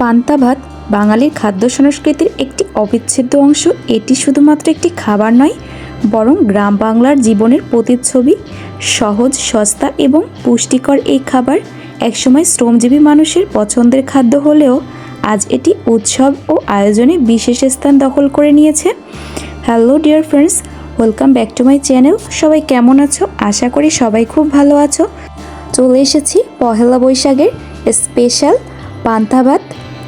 পান্তা ভাত বাঙালির খাদ্য সংস্কৃতির একটি অবিচ্ছেদ্য অংশ। এটি শুধুমাত্র একটি খাবার নয়, বরং গ্রাম বাংলার জীবনের প্রতিচ্ছবি। সহজ, সস্তা এবং পুষ্টিকর এই খাবার একসময় শ্রমজীবী মানুষের পছন্দের খাদ্য হলেও আজ এটি উৎসব ও আয়োজনে বিশেষ স্থান দখল করে নিয়েছে। Hello dear friends, welcome back to my channel. সবাই কেমন আছো? আশা করি সবাই খুব ভালো আছো। চলে এসেছি পহেলা বৈশাখের স্পেশাল পান্তা ভাত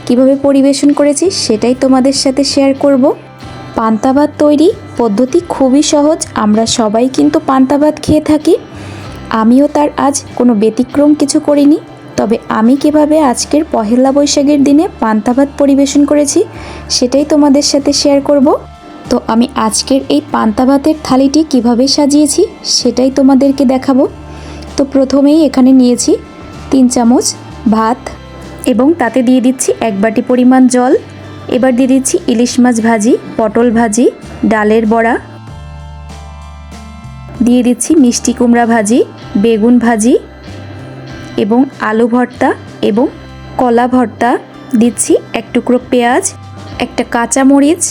কীভাবে পরিবেশন করেছি সেটাই তোমাদের সাথে শেয়ার করব। পান্তা ভাত তৈরি পদ্ধতি খুবই সহজ। আমরা সবাই কিন্তু পান্তা ভাত খেয়ে থাকি, আমিও তার আজ কোনো ব্যতিক্রম কিছু করিনি। তবে আমি কিভাবে আজকের পহেলা বৈশাখের দিনে পান্তা ভাত পরিবেশন করেছি সেটাই তোমাদের সাথে শেয়ার করব। তো আমি আজকের এই পান্তা ভাতের থালিটি কিভাবে সাজিয়েছি সেটাই তোমাদেরকে দেখাবো। তো প্রথমেই এখানে নিয়েছি 3 চামচ ভাত এবং তাতে দিয়ে দিচ্ছি 1 বাটি পরিমাণ জল। এবার দিয়ে দিচ্ছি ইলিশ মাছ ভাজি, পটল ভাজি, ডালের বড়া, দিয়ে দিচ্ছি মিষ্টি কুমড়া ভাজি, বেগুন ভাজি এবং আলু ভর্তা এবং কলা ভর্তা। দিচ্ছি 1 টুকরো পেঁয়াজ, একটা কাঁচা মরিচ,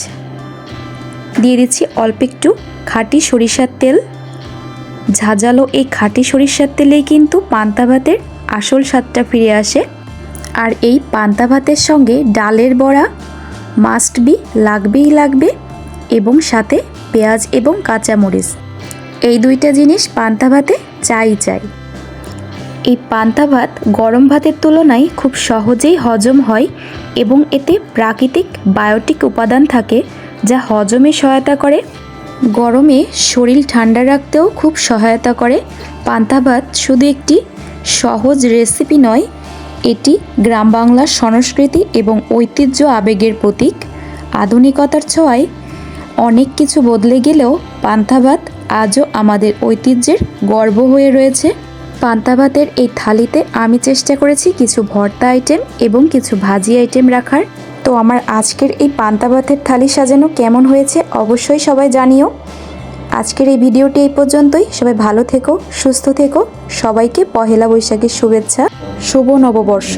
দিয়ে দিচ্ছি অল্প একটু খাঁটি সরিষার তেল। ঝাঁঝালো এই খাঁটি সরিষার তেলেই কিন্তু পান্তা ভাতের আসল স্বাদটা ফিরে আসে। আর এই পান্তা ভাতের সঙ্গে ডালের বড়া মাস্ট বি, লাগবে এবং সাথে পেঁয়াজ এবং কাঁচামরিচ, এই 2টা জিনিস পান্তা ভাতে চাই। এই পান্তা ভাত গরম ভাতের তুলনায় খুব সহজেই হজম হয় এবং এতে প্রাকৃতিক বায়োটিক উপাদান থাকে যা হজমে সহায়তা করে। গরমে শরীর ঠান্ডা রাখতেও খুব সহায়তা করে। পান্তা ভাত শুধু একটি সহজ রেসিপি নয়, এটি গ্রাম বাংলার সংস্কৃতি এবং ঐতিহ্য, আবেগের প্রতীক। আধুনিকতার ছোঁয়ায় অনেক কিছু বদলে গেলেও পান্তা ভাত আজও আমাদের ঐতিহ্যের গর্ব হয়ে রয়েছে। পান্তা ভাতের এই থালিতে আমি চেষ্টা করেছি কিছু ভর্তা আইটেম এবং কিছু ভাজি আইটেম রাখার। তো আমার আজকের এই পান্তা ভাতের থালি সাজানো কেমন হয়েছে অবশ্যই সবাই জানিও। আজকের এই ভিডিওটি এই পর্যন্তই। সবাই ভালো থেকো, সুস্থ থেকো। সবাইকে পহেলা বৈশাখের শুভেচ্ছা, শুভ নববর্ষ।